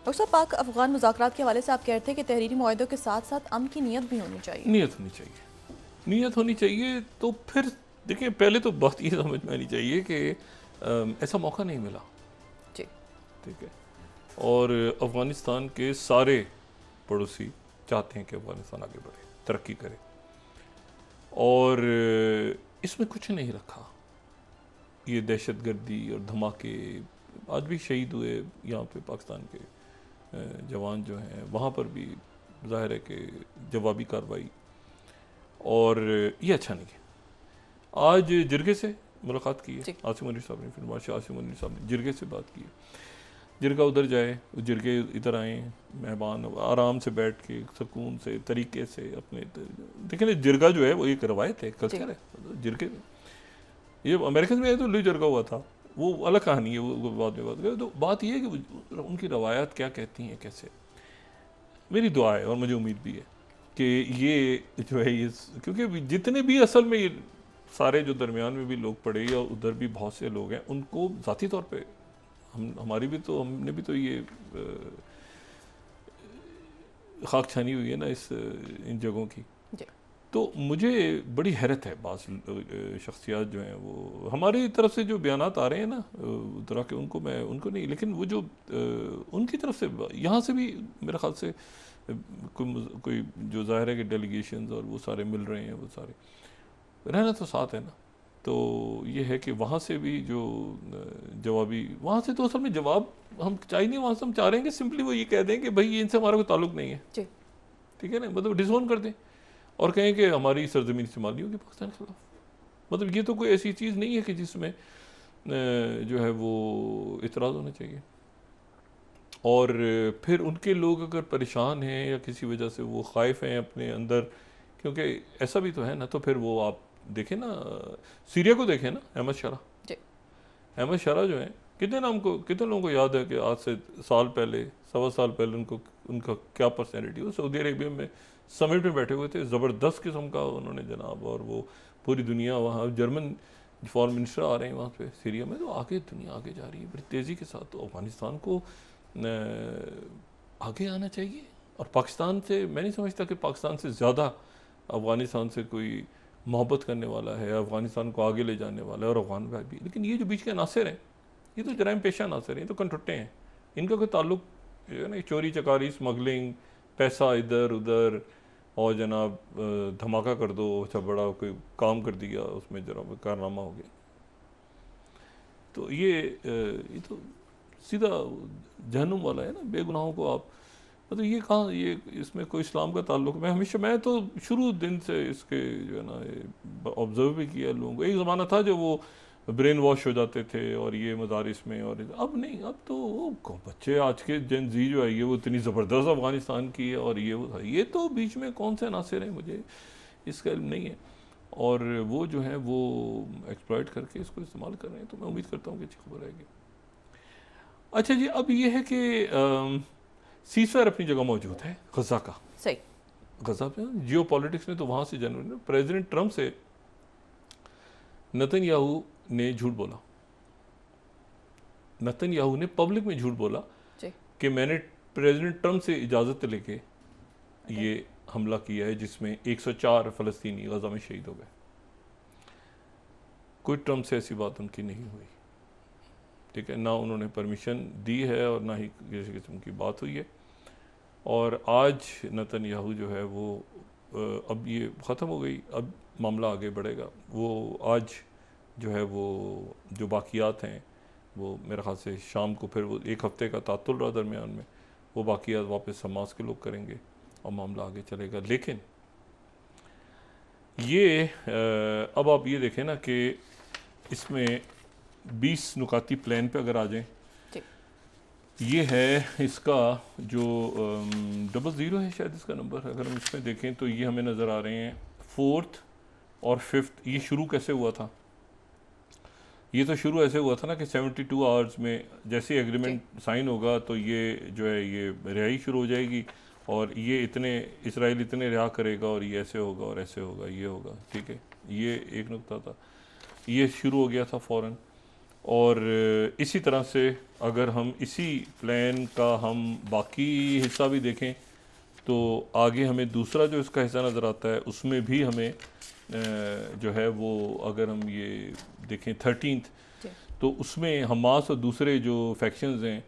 और सब पाक अफगान मुज़ाकरात के हवाले से आप कह रहे थे कि तहरीरी मुआहदों के साथ साथ अमन की नीयत भी होनी चाहिए। नीयत होनी चाहिए, नीयत होनी चाहिए। तो फिर देखिए, पहले तो बात ये समझ में आनी चाहिए कि ऐसा मौका नहीं मिला, जी। ठीक है। और अफ़गानिस्तान के सारे पड़ोसी चाहते हैं कि अफ़गानिस्तान आगे बढ़े, तरक्की करे, और इसमें कुछ नहीं रखा। ये दहशतगर्दी और धमाके, आज भी शहीद हुए यहाँ पे पाकिस्तान के जवान जो हैं, वहाँ पर भी ज़ाहिर है कि जवाबी कार्रवाई, और ये अच्छा नहीं है। आज जिरगे से मुलाकात की है जी। आसिम मुनीर साहब ने, फिर मार्शल आसिम मुनीर साहब ने जिरगे से बात की है। जिरगा उधर जाए, जिरगे इधर आए, मेहमान आराम से बैठ के सुकून से तरीके से अपने, देखिए ना, जिरगा जो है वो एक रवायत है, कल्चर है। जिरगे ये अमेरिकन में तो लुई जिरगा हुआ था, वो अलग कहानी है, वो बाद में बात करें। तो बात ये है कि उनकी रवायत क्या कहती हैं, कैसे। मेरी दुआ है और मुझे उम्मीद भी है कि ये जो है, ये क्योंकि जितने भी असल में ये सारे जो दरमियान में भी लोग पड़े या उधर भी बहुत से लोग हैं, उनको ज़ाती तौर पे हमने भी तो ये खाक छानी हुई है ना इन जगहों की। जी। तो मुझे बड़ी हैरत है, बाज़ शख्सियात जो हैं वो हमारी तरफ से जो बयानात आ रहे हैं ना तरह के, उनको नहीं, लेकिन वो जो उनकी तरफ से यहाँ से भी मेरे ख्याल से कोई जो ज़ाहिर है कि डेलीगेशंस और वो सारे मिल रहे हैं, वो सारे रहना तो साथ है ना। तो ये है कि वहाँ से भी जो जवाबी, वहाँ से तो असल में जवाब हम चाहिए नहीं, वहाँ से हम चाह रहे हैं कि सिंपली वो ये कह दें कि भाई ये इनसे हमारा कोई ताल्लुक नहीं है, ठीक है ना, मतलब डिसोन कर दें और कहें कि हमारी सरजमीन इस्तेमाल नहीं होगी पाकिस्तान के खिलाफ। मतलब ये तो कोई ऐसी चीज़ नहीं है कि जिसमें जो है वो इतराज़ होना चाहिए। और फिर उनके लोग अगर परेशान हैं या किसी वजह से वो ख़ाइफ़ हैं अपने अंदर, क्योंकि ऐसा भी तो है ना, तो फिर वो आप देखें ना, सीरिया को देखें ना, अहमद शरा। अहमद शरा जो है, कितने लोगों को याद है कि आज से साल पहले, सवा साल पहले उनका क्या पर्सनैलिटी, वो सऊदी अरेबिया में समिट में बैठे हुए थे, ज़बरदस्त किस्म का उन्होंने जनाब, और वो पूरी दुनिया, वहाँ जर्मन फॉरेन मिनिस्टर आ रहे हैं वहाँ पे सीरिया में, तो आगे दुनिया आगे जा रही है बड़ी तेज़ी के साथ। तो अफ़गानिस्तान को आगे आना चाहिए, और पाकिस्तान से मैं नहीं समझता कि पाकिस्तान से ज़्यादा अफ़गानिस्तान से कोई मोहब्बत करने वाला है, अफ़गानिस्तान को आगे ले जाने वाला है, और अफ़गान भाई भी। लेकिन ये जो बीच के अनासर हैं, ये तो जराइम पेशा अनासर हैं, ये तो कंट्रक्टे हैं, इनका कोई ताल्लुक जो है ना, चोरी चकारी, स्मगलिंग, पैसा इधर उधर, और जनाब धमाका कर दो, अच्छा बड़ा कोई काम कर दिया, उसमें जरा कारनामा हो गया। तो ये तो सीधा जहन्नुम वाला है ना, बेगुनाहों को आप, मतलब ये कहाँ, ये इसमें कोई इस्लाम का ताल्लुक, मैं तो शुरू दिन से इसके जो है ना ऑब्जर्व भी किया लोगों को। एक ज़माना था जो वो ब्रेन वॉश हो जाते थे और ये मदारिस में, और अब नहीं, अब तो बच्चे आज के जेन जी जो है ये वो इतनी ज़बरदस्त अफ़गानिस्तान की है, और ये तो बीच में कौन से अनासर हैं मुझे इसका इल्म नहीं है, और वो जो है वो एक्सप्लॉइट करके इसको इस्तेमाल कर रहे हैं। तो मैं उम्मीद करता हूँ कि अच्छी खबर आएगी। अच्छा जी, अब ये है कि सीज़फायर अपनी जगह मौजूद है गज़ा का, सही। गज़ा पे जियो पॉलिटिक्स में तो वहाँ से जनवरी प्रेसिडेंट ट्रंप से नेतन्याहू ने झूठ बोला, नेतन्याहू ने पब्लिक में झूठ बोला कि मैंने प्रेसिडेंट ट्रंप से इजाज़त लेके ये हमला किया है, जिसमें 104 फ़लस्तीनी गज़ा में शहीद हो गए। कोई ट्रंप से ऐसी बात उनकी नहीं हुई, ठीक है, ना उन्होंने परमिशन दी है और ना ही किसी किस्म की बात हुई है। और आज नेतन्याहू जो है वो अब ये ख़त्म हो गई, अब मामला आगे बढ़ेगा। वो आज जो है वो जो बाकियात हैं वो मेरे ख़्याल से शाम को, फिर वो एक हफ़्ते का तातुल रहा दरमियान में, वो बाकियात वापस हमास के लोग करेंगे और मामला आगे चलेगा। लेकिन ये अब आप ये देखें ना कि इसमें 20 नुकाती प्लान पे अगर आ जाएं, ये है इसका जो 00 है शायद इसका नंबर, अगर हम इसमें देखें तो ये हमें नज़र आ रहे हैं 4th और 5th। ये शुरू कैसे हुआ था? ये तो शुरू ऐसे हुआ था ना कि 72 आवर्स में जैसे एग्रीमेंट साइन होगा तो ये जो है ये रिहाई शुरू हो जाएगी, और ये इतने इसराइल इतने रिहा करेगा, और ये ऐसे होगा और ऐसे होगा, ये होगा, ठीक है। ये एक नुकता था, ये शुरू हो गया था फ़ौरन। और इसी तरह से अगर हम इसी प्लान का हम बाकी हिस्सा भी देखें तो आगे हमें दूसरा जो इसका हिस्सा नज़र आता है उसमें भी हमें जो है वो अगर हम ये देखें 13th, तो उसमें हमास और दूसरे जो फैक्शंस हैं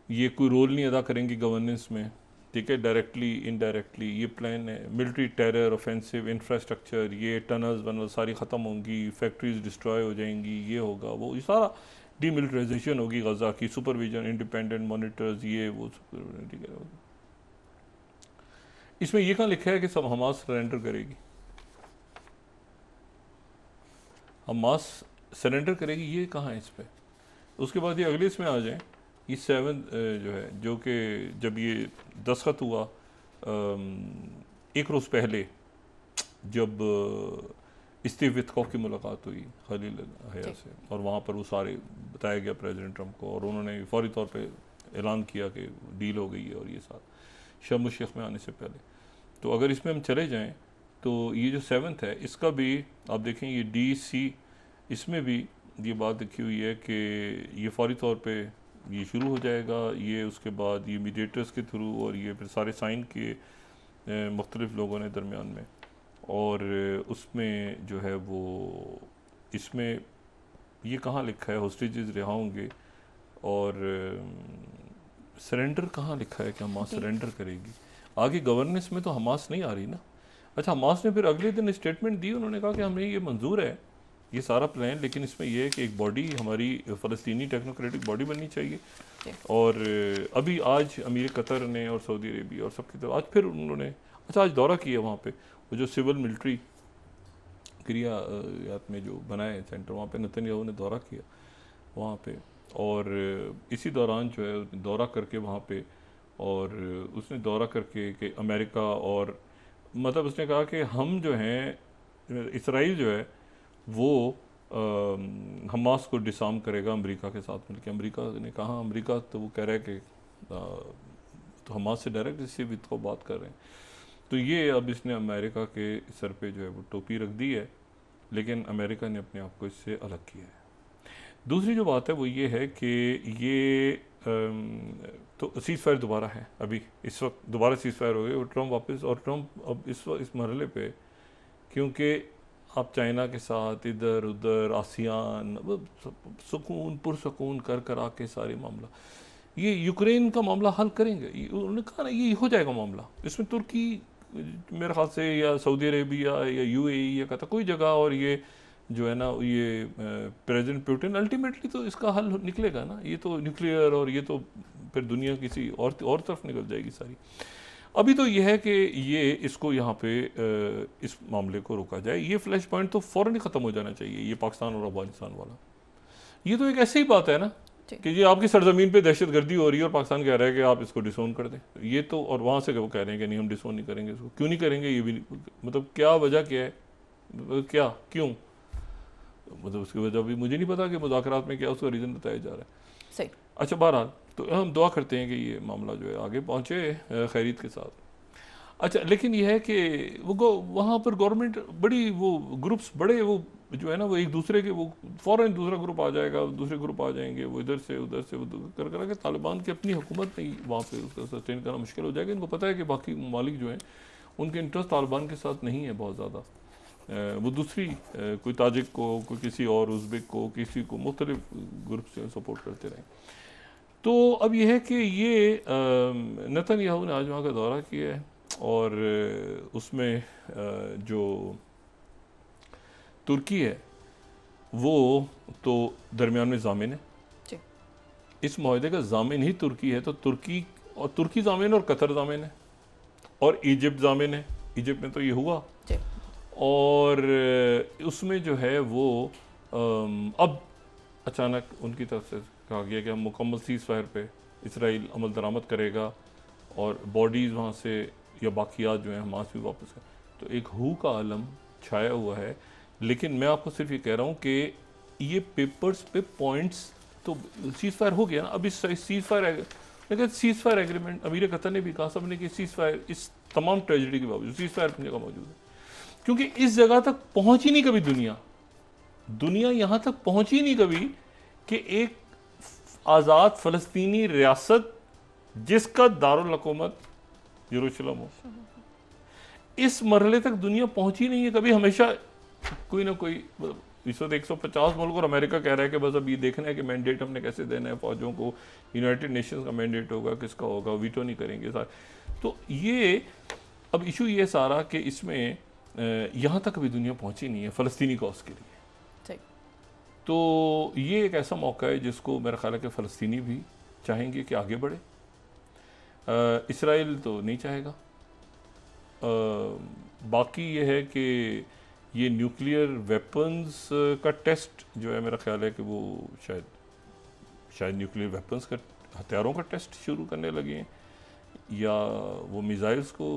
ये कोई रोल नहीं अदा करेंगे गवर्नेंस में, ठीक है, डायरेक्टली इनडायरेक्टली। ये प्लान है मिलिट्री टेरर, ऑफेंसिव, इंफ्रास्ट्रक्चर, ये टनल्स वनल्स सारी ख़त्म होंगी, फैक्ट्रीज डिस्ट्रॉय हो जाएंगी, ये होगा वो, ये सारा डीमिलिटराइजेशन होगी गज़ा की, सुपरविजन, इंडिपेंडेंट मॉनिटर्स, ये वो इसमें ये कहाँ लिखा है कि सब हमास सरेंडर करेगी? हमास सरेंडर करेगी ये कहाँ है इस पे? उसके बाद ये अगले इसमें आ जाएं, ये 7 जो है, जो कि जब ये दस्तखत हुआ एक रोज़ पहले जब स्टीव विथकॉफ की मुलाकात हुई खलील हया से, और वहाँ पर वो सारे बताया गया प्रेसिडेंट ट्रंप को, और उन्होंने फौरी तौर पे ऐलान किया कि डील हो गई है, और ये साथ शर्म उल शेख में आने से पहले। तो अगर इसमें हम चले जाएं तो ये जो 7th है इसका भी आप देखें, ये DC इसमें भी ये बात लिखी हुई है कि ये फौरी तौर पे ये शुरू हो जाएगा, ये उसके बाद ये मीडिएटर्स के थ्रू, और ये फिर सारे साइन किए मुख्तलिफ लोगों ने दरमियान में, और उसमें जो है वो इसमें ये कहाँ लिखा है हॉस्टेजेस रिहा होंगे, और सरेंडर कहाँ लिखा है कि हमास सरेंडर करेगी? आगे गवर्नेंस में तो हमास नहीं आ रही ना। अच्छा, हमास ने फिर अगले दिन स्टेटमेंट दी, उन्होंने कहा कि हमें ये मंजूर है ये सारा प्लान, लेकिन इसमें यह है कि एक बॉडी हमारी फ़लस्तीनी टेक्नोक्रेटिक बॉडी बननी चाहिए। और अभी आज अमीर कतर ने और सऊदी अरेबिया और सबकी तरफ आज फिर उन्होंने अच्छा आज दौरा किया वहाँ पे, वो जो सिविल मिलिट्री क्रियायात में जो बनाए सेंटर, वहाँ पे नेतन्याहू ने दौरा किया वहाँ पे, और इसी दौरान जो है दौरा करके वहाँ पे, और उसने दौरा करके कि अमेरिका और मतलब उसने कहा कि हम जो हैं इसराइल जो है वो हमास को डिसार्म करेगा अमेरिका के साथ मिलकर। अमेरिका ने कहा, अमेरिका तो वो कह रहा है कि तो हमास से डायरेक्ट इससे भी तो बात कर रहे हैं। तो ये अब इसने अमेरिका के सर पे जो है वो टोपी रख दी है, लेकिन अमेरिका ने अपने आप को इससे अलग किया है। दूसरी जो बात है वो ये है कि ये तो सीज़ फायर दोबारा है, अभी इस वक्त दोबारा सीज़ फायर हो गए और ट्रम्प वापस, और ट्रम्प अब इस मरहले पे, क्योंकि आप चाइना के साथ इधर उधर आसियान सुकून पुरसकून कर कर आके सारे मामला, ये यूक्रेन का मामला हल करेंगे, उन्होंने कहा ना ये हो जाएगा मामला। इसमें तुर्की मेरे ख्याल से या सऊदी अरेबिया या UAE या कतर कोई जगह, और ये जो है ना ये प्रेसिडेंट पुतिन, अल्टीमेटली तो इसका हल निकलेगा ना, ये तो न्यूक्लियर, और ये तो फिर दुनिया किसी और तरफ निकल जाएगी सारी। अभी तो ये है कि ये इसको यहाँ पे इस मामले को रोका जाए। ये फ्लैश पॉइंट तो फ़ौरन ही ख़त्म हो जाना चाहिए, ये पाकिस्तान और अफगानिस्तान वाला। ये तो एक ऐसी ही बात है ना कि ये आपकी सरजमीन पे दहशत गर्दी हो रही है और पाकिस्तान कह रहा है कि आप इसको डिसोन कर दें, ये तो, और वहाँ से वो कह रहे हैं कि नहीं हम डिसोन नहीं करेंगे इसको। क्यों नहीं करेंगे ये भी मतलब क्या वजह क्या है, क्या क्यों, मतलब उसकी वजह भी मुझे नहीं पता कि मुज़ाकरात में क्या उसका रीज़न बताया जा रहा है। सही। अच्छा, बहरहाल तो हम दुआ करते हैं कि ये मामला जो है आगे पहुँचे खैरियत के साथ। अच्छा, लेकिन ये है कि वो वहाँ पर गवर्नमेंट बड़ी वो ग्रुप्स बड़े वो जो है ना वो एक दूसरे के वो फ़ौरन दूसरा ग्रुप आ जाएगा, दूसरे ग्रुप आ जाएंगे, वो इधर से उधर से कर कर के तालिबान की अपनी हुकूमत नहीं वहाँ पे उसका सस्टेन करना मुश्किल हो जाएगा। इनको पता है कि बाकी ममालिक जो हैं उनके इंटरेस्ट तालिबान के साथ नहीं है बहुत ज़्यादा, वो दूसरी कोई ताजिक को, कोई किसी और उज़्बेक को, किसी को मुख्तलिफ ग्रुप से सपोर्ट करते रहें। तो अब यह है कि ये नेतन्याहू ने आज वहाँ का दौरा किया है, और उसमें जो तुर्की है वो तो दरमियान में ज़ामिन है, इस माहदे का ज़ामिन ही तुर्की है। तो तुर्की ज़ामिन और कतर ज़ामिन है, और इजिप्ट ज़ामिन है, इजिप्ट में तो ये हुआ, और उसमें जो है वो अब अचानक उनकी तरफ से कहा गया कि हम मुकम्मल सीज़ फायर पे इसराइल अमल दरामद करेगा, और बॉडीज़ वहाँ से या बाकियात जो हैं हमास भी वापस है। तो एक हू का आलम छाया हुआ है। लेकिन मैं आपको सिर्फ ये कह रहा हूँ कि ये पेपर्स पे पॉइंट्स तो सीज़ फायर हो गया ना, अब इस सीज़ फायर, लेकिन सीज़ फायर एग्रीमेंट अमीर कतर ने भी कहा सबने कि सीज़ फायर इस तमाम ट्रेजिडी के बावजूद सीज़ फायर अपनी जगह मौजूद है, क्योंकि इस जगह तक पहुँची नहीं कभी दुनिया यहाँ तक पहुँची नहीं कभी कि एक आज़ाद फ़लस्तीनी रियासत जिसका दारुल हुकूमत यरूशलेम हो, इस मरहले तक दुनिया पहुंची नहीं है कभी। हमेशा कोई ना कोई, इस वक्त 150 मुल्क और अमेरिका कह रहा है कि बस अब ये देखना है कि मैंडेट हमने कैसे देना है फौजों को, यूनाइटेड नेशंस का मैंडेट होगा, किसका होगा, वीटो नहीं करेंगे सारे। तो ये अब इशू ये सारा कि इसमें यहाँ तक भी दुनिया पहुंची नहीं है फ़लस्तीनी कॉज के लिए। तो ये एक ऐसा मौका है जिसको मेरा ख्याल है कि फ़लस्तीनी भी चाहेंगे कि आगे बढ़े। इसराइल तो नहीं चाहेगा। बाकी ये है कि ये न्यूक्लियर वेपन्स का टेस्ट जो है, मेरा ख्याल है कि वो शायद न्यूक्लियर वेपन्स का, हथियारों का टेस्ट शुरू करने लगे हैं, या वो मिसाइल्स को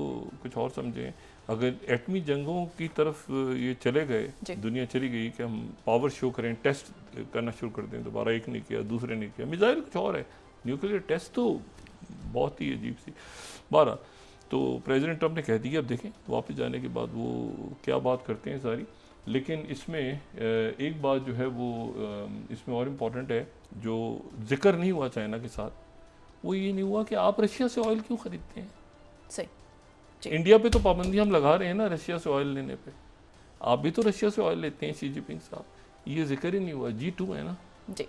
कुछ और समझें। अगर एटमी जंगों की तरफ ये चले गए, दुनिया चली गई कि हम पावर शो करें, टेस्ट करना शुरू कर दें, दोबारा एक नहीं किया, दूसरे नहीं किया, मिसाइल कुछ और है, न्यूक्लियर टेस्ट तो बहुत ही अजीब सी। 12 तो प्रेसिडेंट ट्रंप ने कह दिया, अब देखें वापस जाने के बाद वो क्या बात करते हैं सारी। लेकिन इसमें एक बात जो है वो इसमें और इम्पॉर्टेंट है, जो जिक्र नहीं हुआ चाइना के साथ, वो ये नहीं हुआ कि आप रशिया से ऑयल क्यों ख़रीदते हैं। सही, इंडिया पे तो पाबंदी हम लगा रहे हैं ना रशिया से ऑयल लेने पे, आप भी तो रशिया से ऑयल लेते हैं शी जिनपिंग साहब, ये जिक्र ही नहीं हुआ। G2 है ना जी।